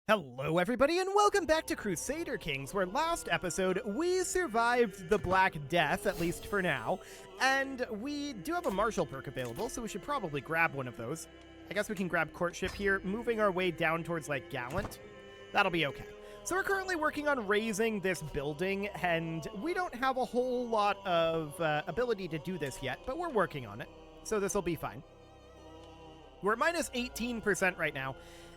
Hello everybody and welcome back to Crusader Kings, where last episode we survived the Black Death, at least for now, and we do have a martial perk available, so we should probably grab one of those. I guess we can grab Courtship here, moving our way down towards, like, Gallant. That'll be okay. So we're currently working on raising this building, and we don't have a whole lot of ability to do this yet, but we're working on it, so this will be fine. We're at minus 18% right now.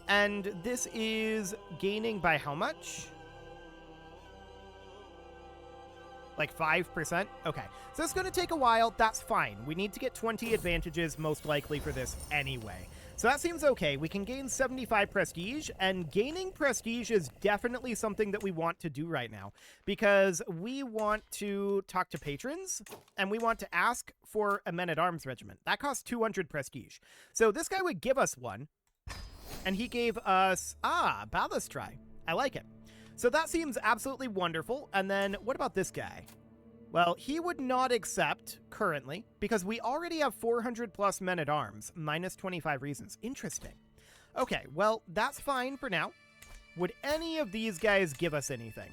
And this is gaining by how much? Like 5%? Okay. So it's going to take a while. That's fine. We need to get 20 advantages most likely for this anyway. So that seems okay. We can gain 75 prestige, and gaining prestige is definitely something that we want to do right now because we want to talk to patrons and we want to ask for a men-at-arms regiment. That costs 200 prestige. So this guy would give us one. And he gave us, Balustri. I like it. So that seems absolutely wonderful. And then what about this guy? Well, he would not accept currently because we already have 400 plus men-at-arms, minus 25 reasons. Interesting. Okay, well, that's fine for now. Would any of these guys give us anything?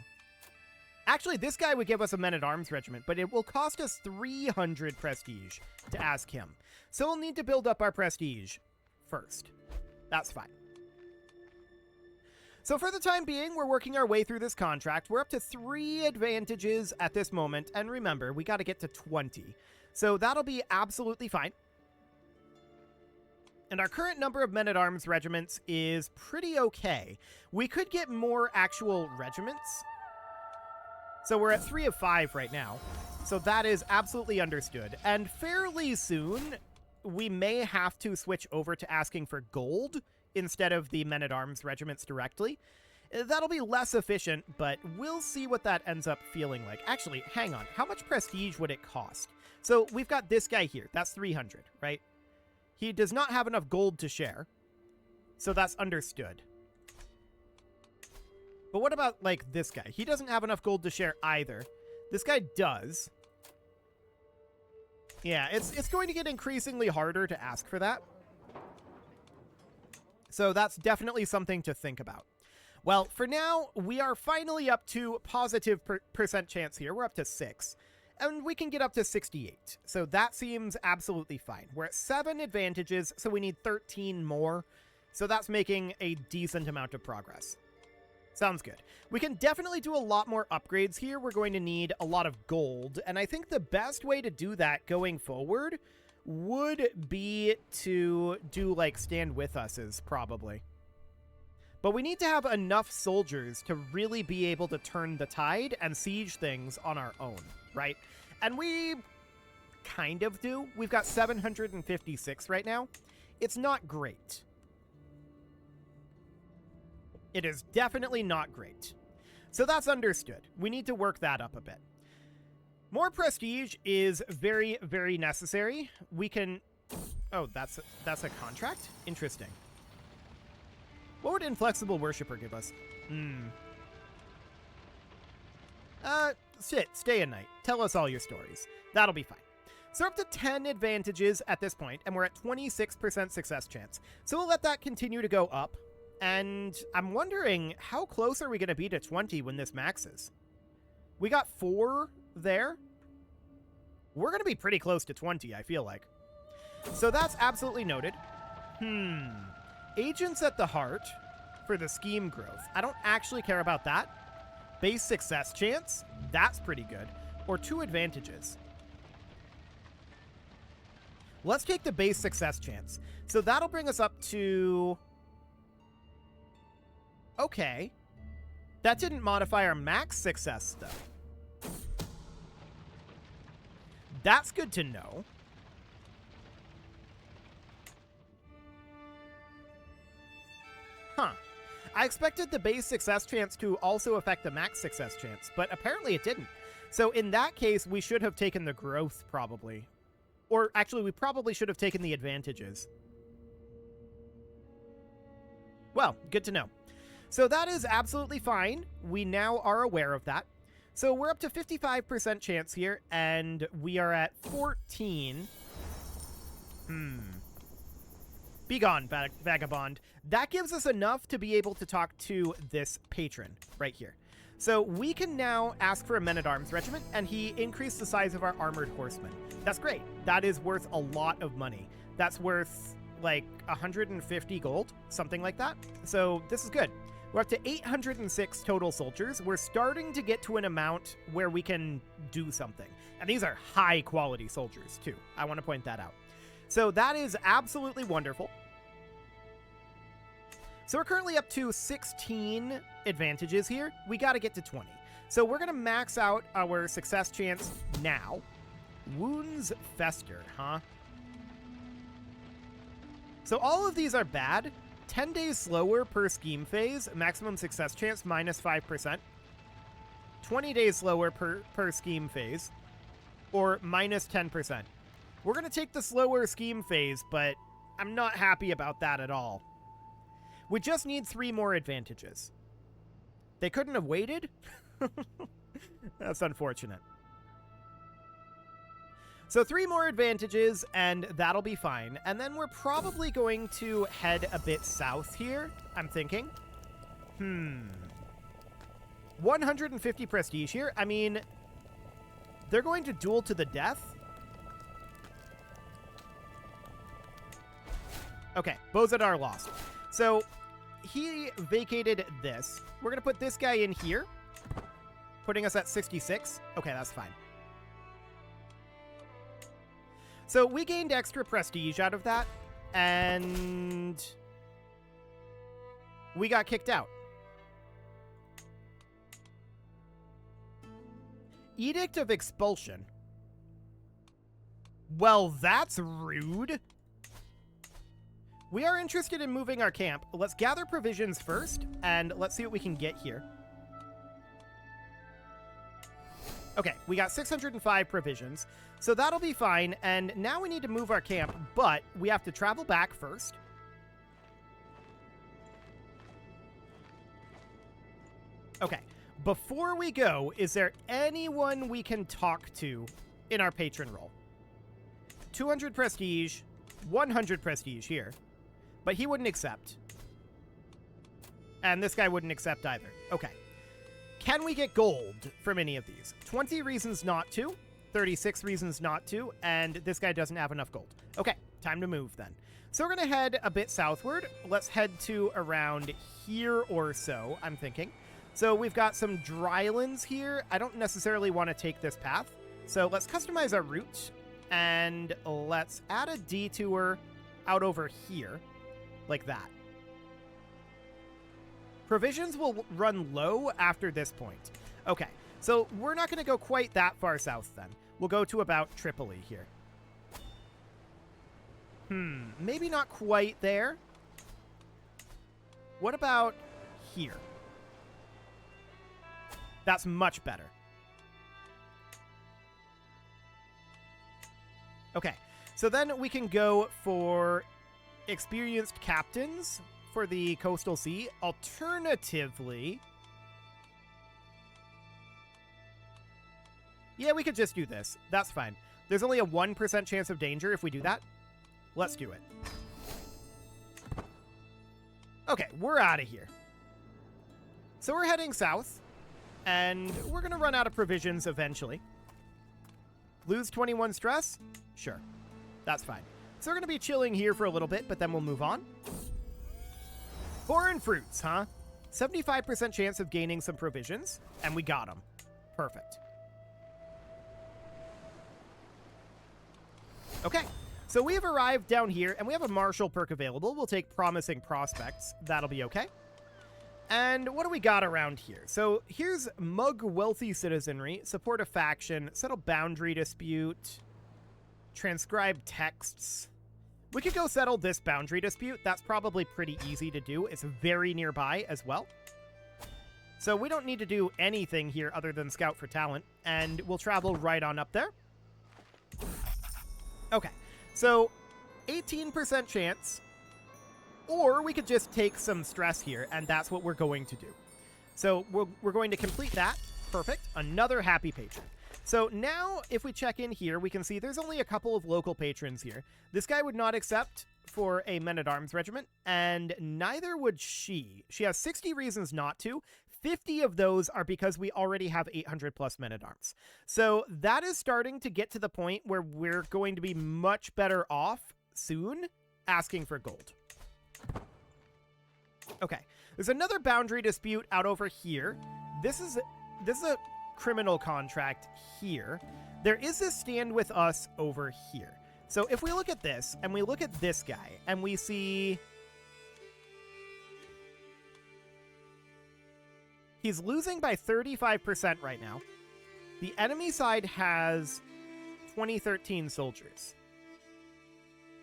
Actually, this guy would give us a men-at-arms regiment, but it will cost us 300 prestige to ask him. So we'll need to build up our prestige first. That's fine. So for the time being, we're working our way through this contract. We're up to 3 advantages at this moment. And remember, we got to get to 20. So that'll be absolutely fine. And our current number of men-at-arms regiments is pretty okay. We could get more actual regiments. So we're at 3 of 5 right now. So that is absolutely understood. And fairly soon, we may have to switch over to asking for gold instead of the men-at-arms regiments directly. That'll be less efficient, but we'll see what that ends up feeling like. Actually, hang on. How much prestige would it cost? So we've got this guy here. That's 300, right? He does not have enough gold to share, so that's understood. But what about, like, this guy? He doesn't have enough gold to share either. This guy does. Yeah, it's going to get increasingly harder to ask for that. So that's definitely something to think about. Well, for now, we are finally up to positive percent chance here. We're up to 6. And we can get up to 68. So that seems absolutely fine. We're at 7 advantages, so we need 13 more. So that's making a decent amount of progress. Sounds good. We can definitely do a lot more upgrades here. We're going to need a lot of gold, and I think the best way to do that going forward would be to do, like, stand with us's, probably. But we need to have enough soldiers to really be able to turn the tide and siege things on our own, right? And we kind of do. We've got 756 right now. It's not great. It is definitely not great. So that's understood. We need to work that up a bit. More prestige is very, very necessary. We can... Oh, that's a contract? Interesting. What would Inflexible Worshipper give us? Stay a night. Tell us all your stories. That'll be fine. So we're up to 10 advantages at this point, and we're at 26% success chance. So we'll let that continue to go up. And I'm wondering, how close are we going to be to 20 when this maxes? We got 4 there. We're going to be pretty close to 20, I feel like. So that's absolutely noted. Agents at the heart for the scheme growth. I don't actually care about that. Base success chance. That's pretty good. Or 2 advantages. Let's take the base success chance. So that'll bring us up to... Okay. That didn't modify our max success, though. That's good to know. Huh. I expected the base success chance to also affect the max success chance, but apparently it didn't. So in that case, we should have taken the growth, probably. Or actually, we probably should have taken the advantages. Well, good to know. So that is absolutely fine. We now are aware of that. So we're up to 55% chance here, and we are at 14. Be gone, vagabond. That gives us enough to be able to talk to this patron right here. So we can now ask for a men-at-arms regiment, and he increased the size of our armored horsemen. That's great. That is worth a lot of money. That's worth like 150 gold, something like that. So this is good. We're up to 806 total soldiers. We're starting to get to an amount where we can do something. And these are high-quality soldiers, too. I want to point that out. So that is absolutely wonderful. So we're currently up to 16 advantages here. We got to get to 20. So we're going to max out our success chance now. Wounds fester, huh? So all of these are bad. 10 days slower per scheme phase, maximum success chance minus 5%. 20 days slower per scheme phase, or minus 10%. We're going to take the slower scheme phase, but I'm not happy about that at all. We just need 3 more advantages. They couldn't have waited? That's unfortunate. So 3 more advantages, and that'll be fine. And then we're probably going to head a bit south here, I'm thinking. 150 prestige here. I mean, they're going to duel to the death. Okay, Bozadar lost. So he vacated this. We're going to put this guy in here, putting us at 66. Okay, that's fine. So we gained extra prestige out of that, and we got kicked out. Edict of Expulsion. Well, that's rude. We are interested in moving our camp. Let's gather provisions first, and let's see what we can get here. Okay, we got 605 provisions, so that'll be fine, and now we need to move our camp, but we have to travel back first. Okay, before we go, is there anyone we can talk to in our patron role? 200 prestige, 100 prestige here, but he wouldn't accept. And this guy wouldn't accept either. Okay. Can we get gold from any of these? 20 reasons not to, 36 reasons not to, and this guy doesn't have enough gold. Okay, time to move then. So we're going to head a bit southward. Let's head to around here or so, I'm thinking. So we've got some drylands here. I don't necessarily want to take this path. So let's customize our route, and let's add a detour out over here, like that. Provisions will run low after this point. Okay, so we're not going to go quite that far south then. We'll go to about Tripoli here. Maybe not quite there. What about here? That's much better. Okay, so then we can go for experienced captains for the coastal sea. Alternatively, yeah, we could just do this. That's fine. There's only a 1% chance of danger if we do that. Let's do it. Okay, we're out of here. So we're heading south, and we're going to run out of provisions eventually. Lose 21 stress? Sure. That's fine. So we're going to be chilling here for a little bit, but then we'll move on. Foreign fruits, huh? 75% chance of gaining some provisions, and we got them. Perfect. Okay, so we have arrived down here, and we have a martial perk available. We'll take promising prospects. That'll be okay. And what do we got around here? So here's mug wealthy citizenry, support a faction, settle boundary dispute, transcribe texts. We could go settle this boundary dispute. That's probably pretty easy to do. It's very nearby as well. So we don't need to do anything here other than scout for talent, and we'll travel right on up there. Okay, so 18% chance, or we could just take some stress here, and that's what we're going to do. So we're going to complete that. Perfect. Another happy patron. So now, if we check in here, we can see there's only a couple of local patrons here. This guy would not accept for a men-at-arms regiment, and neither would she. She has 60 reasons not to. 50 of those are because we already have 800 plus men-at-arms. So that is starting to get to the point where we're going to be much better off soon asking for gold. Okay, there's another boundary dispute out over here. This is a criminal contract here. There is this stand with us over here. So if we look at this, and we look at this guy, and we see he's losing by 35% right now. The enemy side has 2013 soldiers.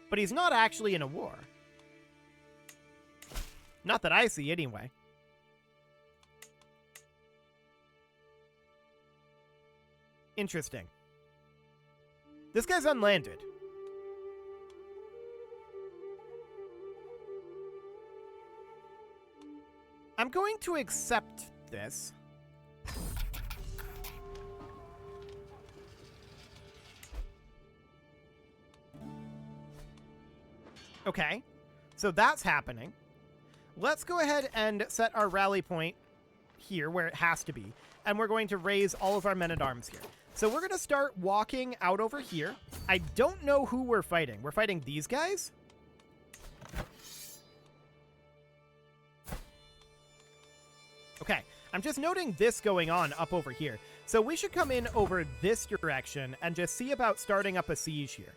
But he's not actually in a war. Not that I see, anyway. Interesting. This guy's unlanded. I'm going to accept this. Okay, so that's happening. Let's go ahead and set our rally point here where it has to be. And we're going to raise all of our men-at-arms here. So we're going to start walking out over here. I don't know who we're fighting. We're fighting these guys? Okay, I'm just noting this going on up over here. So we should come in over this direction and just see about starting up a siege here.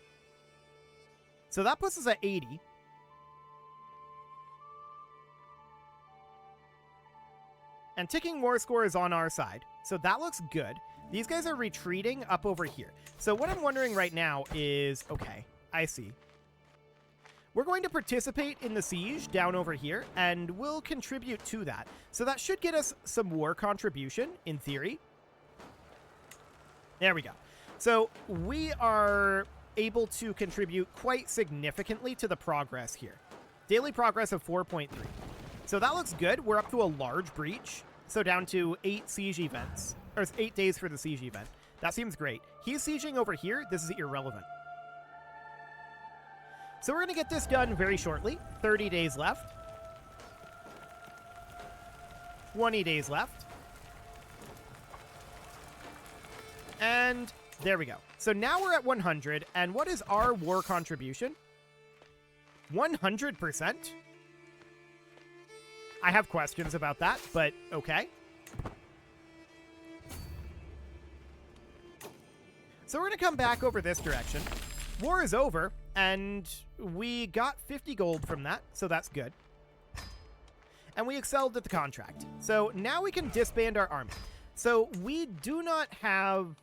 So that puts us at 80. And ticking war score is on our side, so that looks good. These guys are retreating up over here. So what I'm wondering right now is, okay, I see. We're going to participate in the siege down over here, and we'll contribute to that. So that should get us some war contribution, in theory. There we go. So we are able to contribute quite significantly to the progress here. Daily progress of 4.3. So that looks good. We're up to a large breach. So down to 8 siege events, or 8 days for the siege event. That seems great. He's sieging over here. This is irrelevant. So we're going to get this done very shortly. 30 days left. 20 days left. And there we go. So now we're at 100. And what is our war contribution? 100%? I have questions about that, but okay. So we're going to come back over this direction. War is over, and we got 50 gold from that, so that's good. And we excelled at the contract. So now we can disband our army. So we do not have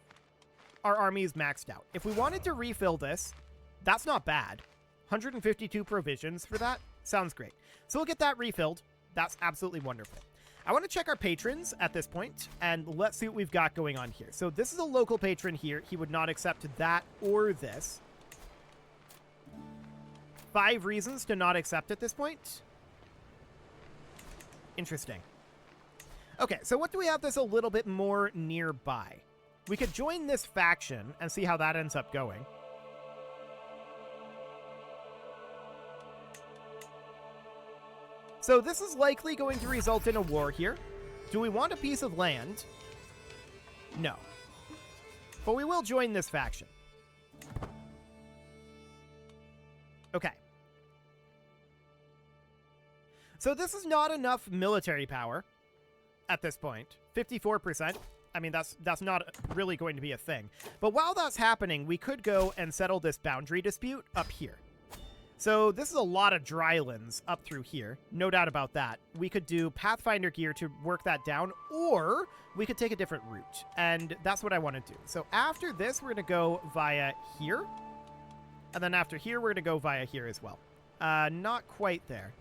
our armies maxed out. If we wanted to refill this, that's not bad. 152 provisions for that sounds great. So we'll get that refilled. That's absolutely wonderful. I want to check our patrons at this point, and let's see what we've got going on here. So this is a local patron here. He would not accept that or this. 5 reasons to not accept at this point. Interesting. Okay, so what do we have that's a little bit more nearby? We could join this faction and see how that ends up going. So this is likely going to result in a war here. Do we want a piece of land? No. But we will join this faction. Okay. So this is not enough military power at this point. 54%. I mean, that's not really going to be a thing. But while that's happening, we could go and settle this boundary dispute up here. So this is a lot of drylands up through here. No doubt about that. We could do Pathfinder gear to work that down, or we could take a different route. And that's what I want to do. So after this, we're going to go via here. And then after here, we're going to go via here as well. Not quite there.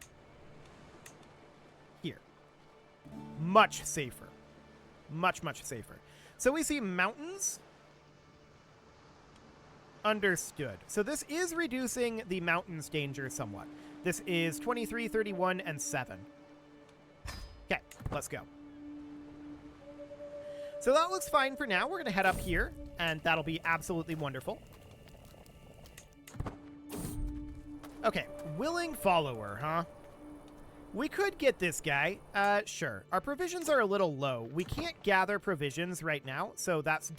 Here. Much safer. Much, much safer. So we see mountains. Understood. So this is reducing the mountains danger somewhat. This is 23, 31, and 7. Okay, let's go. So that looks fine for now. We're going to head up here, and that'll be absolutely wonderful. Okay, willing follower, huh? We could get this guy. Sure. Our provisions are a little low. We can't gather provisions right now, so that's...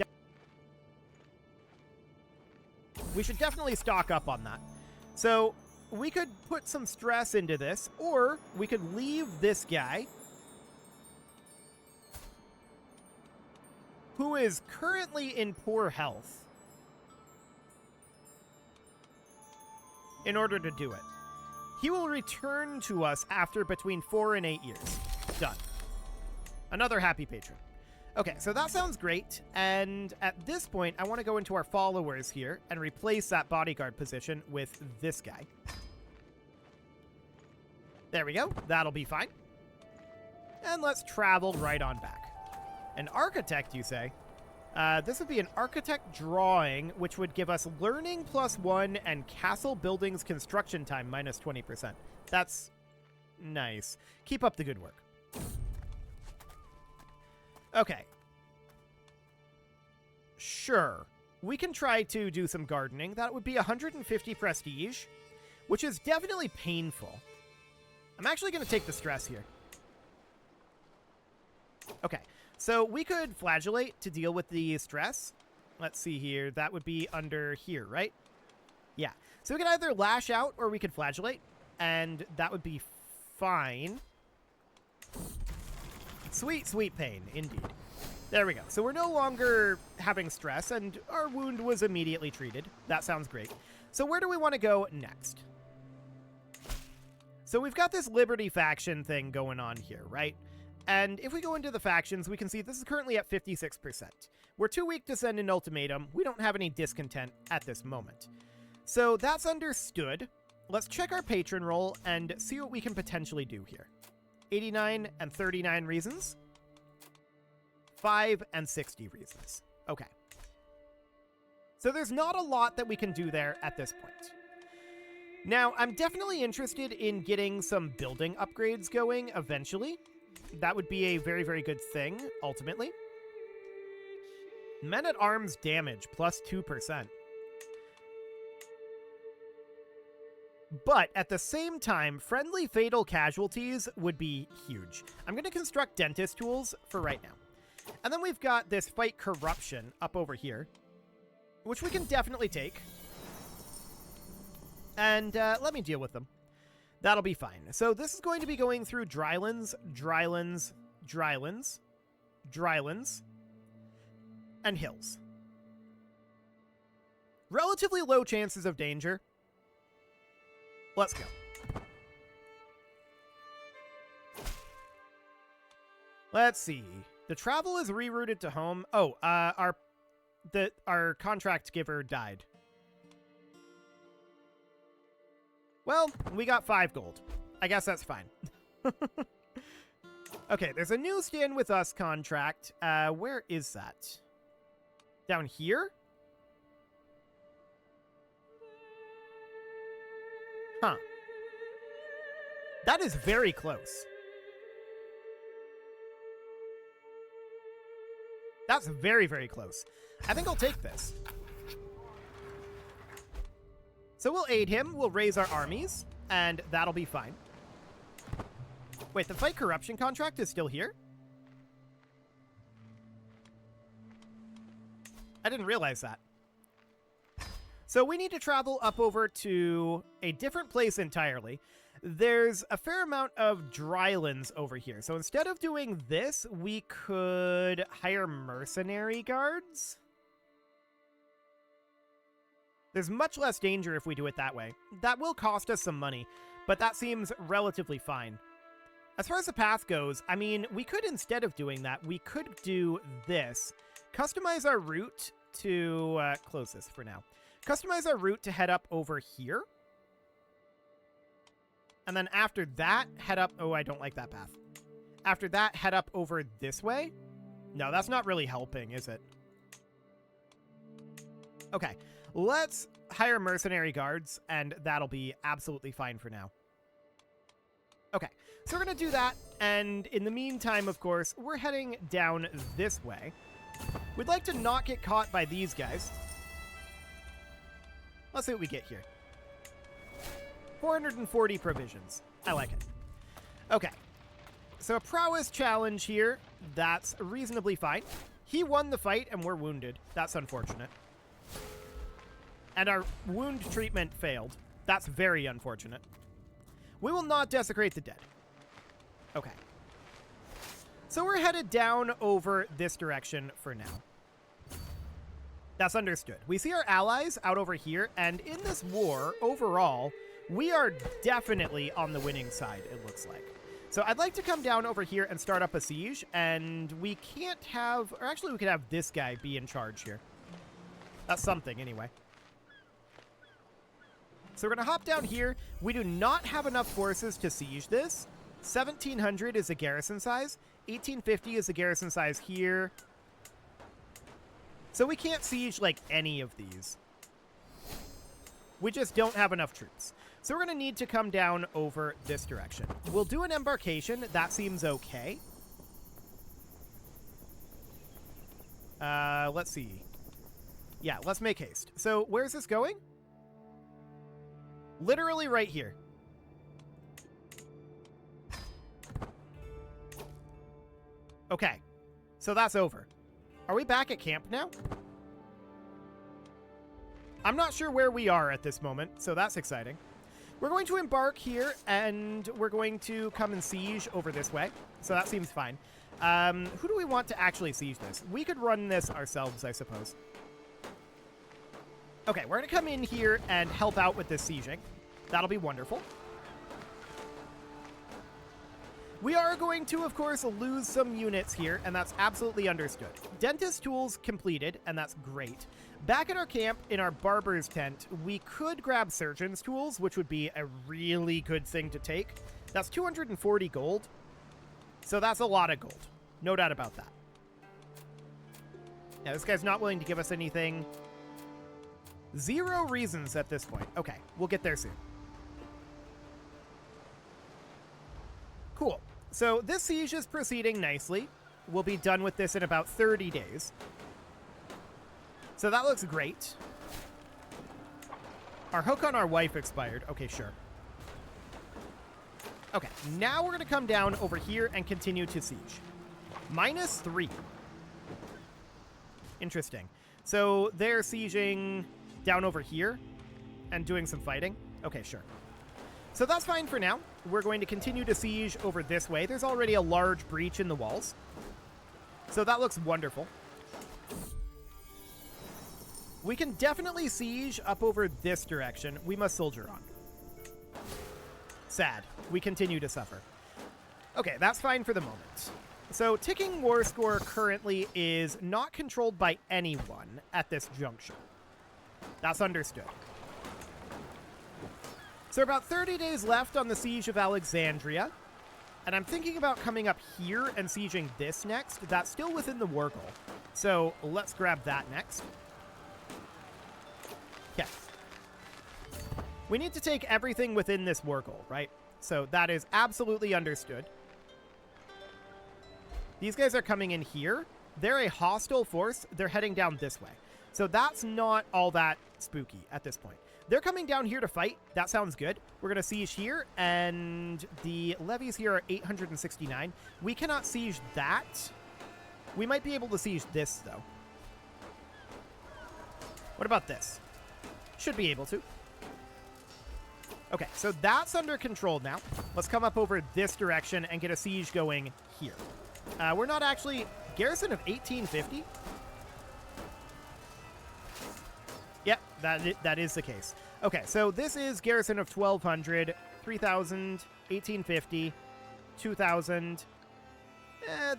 we should definitely stock up on that. So we could put some stress into this, or we could leave this guy, who is currently in poor health, in order to do it. He will return to us after between 4 and 8 years. Done. Another happy patron. Okay, so that sounds great. And at this point, I want to go into our followers here and replace that bodyguard position with this guy. There we go. That'll be fine. And let's travel right on back. An architect, you say? This would be an architect drawing, which would give us learning +1 and castle buildings construction time minus 20%. That's nice. Keep up the good work. Okay. Sure. We can try to do some gardening. That would be 150 prestige, which is definitely painful. I'm actually going to take the stress here. Okay. So we could flagellate to deal with the stress. Let's see here. That would be under here, right? Yeah. So we could either lash out or we could flagellate, and that would be fine. Sweet, sweet pain, indeed. There we go. So we're no longer having stress, and our wound was immediately treated. That sounds great. So where do we want to go next? So we've got this Liberty faction thing going on here, right? And if we go into the factions, we can see this is currently at 56%. We're too weak to send an ultimatum. We don't have any discontent at this moment. So that's understood. Let's check our patron roll and see what we can potentially do here. 89 and 39 reasons. 5 and 60 reasons. Okay. So there's not a lot that we can do there at this point. Now, I'm definitely interested in getting some building upgrades going eventually. That would be a very, very good thing, ultimately. Men-at-Arms damage, +2%. But at the same time, friendly fatal casualties would be huge. I'm going to construct dentist tools for right now. And then we've got this fight corruption up over here, which we can definitely take. And let me deal with them. That'll be fine. So this is going to be going through drylands, drylands, drylands, drylands, and hills. Relatively low chances of danger. Let's go. Let's see. The travel is rerouted to home. Oh, our contract giver died. Well, we got 5 gold. I guess that's fine. Okay, there's a new Stand With Us contract. Where is that? Down here? Huh. That is very close. That's very, very close. I think I'll take this. So we'll aid him, we'll raise our armies, and that'll be fine. Wait, the fight corruption contract is still here? I didn't realize that. So we need to travel up over to a different place entirely. There's a fair amount of drylands over here. So instead of doing this, we could hire mercenary guards. There's much less danger if we do it that way. That will cost us some money, but that seems relatively fine. As far as the path goes, I mean, we could, instead of doing that, we could do this. Customize our route to... close this for now. Customize our route to head up over here. And then after that, head up... Oh, I don't like that path. After that, head up over this way. No, that's not really helping, is it? Okay. Let's hire mercenary guards, and that'll be absolutely fine for now. Okay, so we're going to do that, and in the meantime, of course, we're heading down this way. We'd like to not get caught by these guys. Let's see what we get here. 440 provisions. I like it. Okay. So a prowess challenge here. That's reasonably fine. He won the fight and we're wounded. That's unfortunate. And our wound treatment failed. That's very unfortunate. We will not desecrate the dead. Okay. So we're headed down over this direction for now. That's understood. We see our allies out over here, and in this war, overall, we are definitely on the winning side, it looks like. So I'd like to come down over here and start up a siege, and we can't have... Or actually, we could have this guy be in charge here. That's something, anyway. So we're going to hop down here. We do not have enough forces to siege this. 1,700 is the garrison size. 1,850 is the garrison size here. So we can't siege, like, any of these. We just don't have enough troops. So we're going to need to come down over this direction. We'll do an embarkation. That seems okay. Let's see. Yeah, let's make haste. So where's this going? Literally right here. Okay. So that's over. Are we back at camp now? I'm not sure where we are at this moment, so that's exciting. We're going to embark here, and we're going to come and siege over this way. So that seems fine. Who do we want to actually siege this? We could run this ourselves, I suppose. Okay, we're going to come in here and help out with this sieging. That'll be wonderful. We are going to, of course, lose some units here, and that's absolutely understood. Dentist tools completed, and that's great. Back at our camp, in our barber's tent, we could grab surgeon's tools, which would be a really good thing to take. That's 240 gold, so that's a lot of gold. No doubt about that. Yeah, this guy's not willing to give us anything. 0 reasons at this point. Okay, we'll get there soon. Cool. So this siege is proceeding nicely. We'll be done with this in about 30 days. So that looks great. Our hook on our wife expired. Okay, sure. Okay, now we're going to come down over here and continue to siege. -3. Interesting. So they're sieging down over here and doing some fighting. Okay, sure. So that's fine for now. We're going to continue to siege over this way. There's already a large breach in the walls. So that looks wonderful. We can definitely siege up over this direction. We must soldier on. Sad. We continue to suffer. Okay, that's fine for the moment. So ticking war score currently is not controlled by anyone at this juncture. That's understood. So about 30 days left on the siege of Alexandria. And I'm thinking about coming up here and sieging this next. That's still within the war goal. So let's grab that next. Okay. We need to take everything within this war goal, right? So that is absolutely understood. These guys are coming in here. They're a hostile force. They're heading down this way. So that's not all that spooky at this point. They're coming down here to fight. That sounds good. We're going to siege here, and the levies here are 869. We cannot siege that. We might be able to siege this, though. What about this? Should be able to. Okay, so that's under control now. Let's come up over this direction and get a siege going here. We're not actually... Garrison of 1850? Yep, that is the case. Okay, so this is garrison of 1,200, 3,000, 1850, 2,000.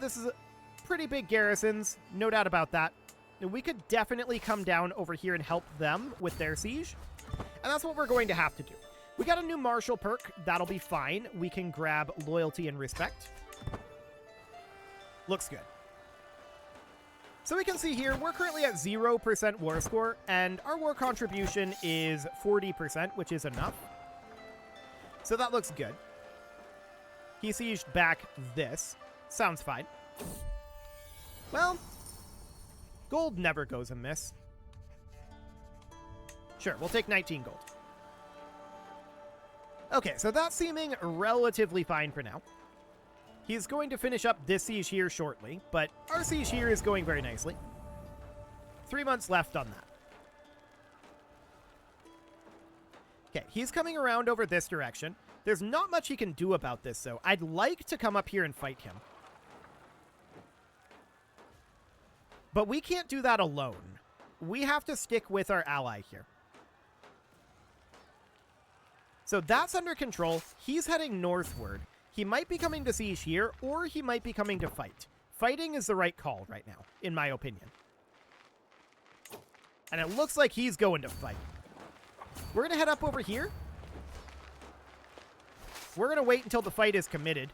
This is pretty big garrisons, no doubt about that. We could definitely come down over here and help them with their siege, and that's what we're going to have to do. We got a new martial perk. That'll be fine. We can grab loyalty and respect. Looks good. So we can see here, we're currently at 0% war score, and our war contribution is 40%, which is enough. So that looks good. He sieged back this. Sounds fine. Well, gold never goes amiss. Sure, we'll take 19 gold. Okay, so that's seeming relatively fine for now. He's going to finish up this siege here shortly, but our siege here is going very nicely. 3 months left on that. Okay, he's coming around over this direction. There's not much he can do about this, though. I'd like to come up here and fight him. But we can't do that alone. We have to stick with our ally here. So that's under control. He's heading northward. He might be coming to siege here, or he might be coming to fight. Fighting is the right call right now, in my opinion. And it looks like he's going to fight. We're going to head up over here. We're going to wait until the fight is committed.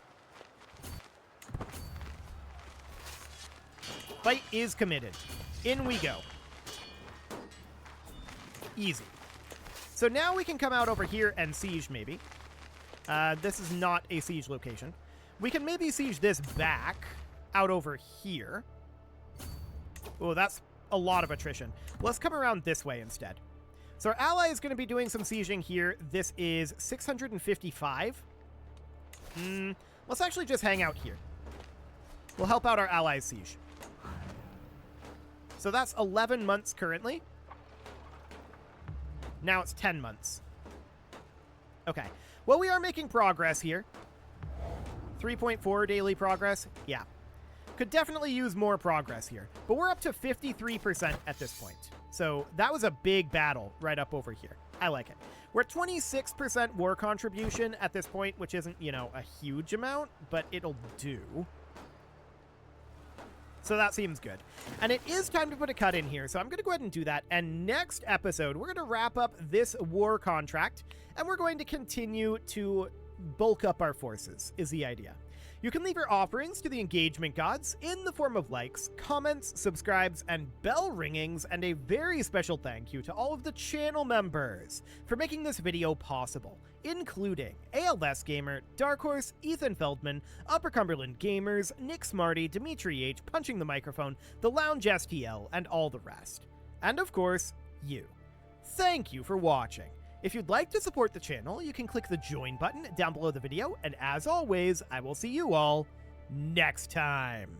Fight is committed. In we go. Easy. So now we can come out over here and siege, maybe. This is not a siege location. We can maybe siege this back out over here. Oh, that's a lot of attrition. Let's come around this way instead. So our ally is going to be doing some sieging here. This is 655. Let's actually just hang out here. We'll help out our allies' siege. So that's 11 months currently. Now it's 10 months. Okay. Well, we are making progress here. 3.4 daily progress. Yeah. Could definitely use more progress here. But we're up to 53% at this point. So that was a big battle right up over here. I like it. We're at 26% war contribution at this point, which isn't, you know, a huge amount, but it'll do. So that seems good. And it is time to put a cut in here, so I'm going to go ahead and do that. And next episode, we're going to wrap up this war contract, and we're going to continue to bulk up our forces, is the idea. You can leave your offerings to the engagement gods in the form of likes, comments, subscribes, and bell ringings, and a very special thank you to all of the channel members for making this video possible, including ALS Gamer, Dark Horse, Ethan Feldman, Upper Cumberland Gamers, Nick Smarty, Dimitri H, Punching the Microphone, The Lounge STL, and all the rest. And of course, you. Thank you for watching. If you'd like to support the channel, you can click the join button down below the video, and as always, I will see you all next time.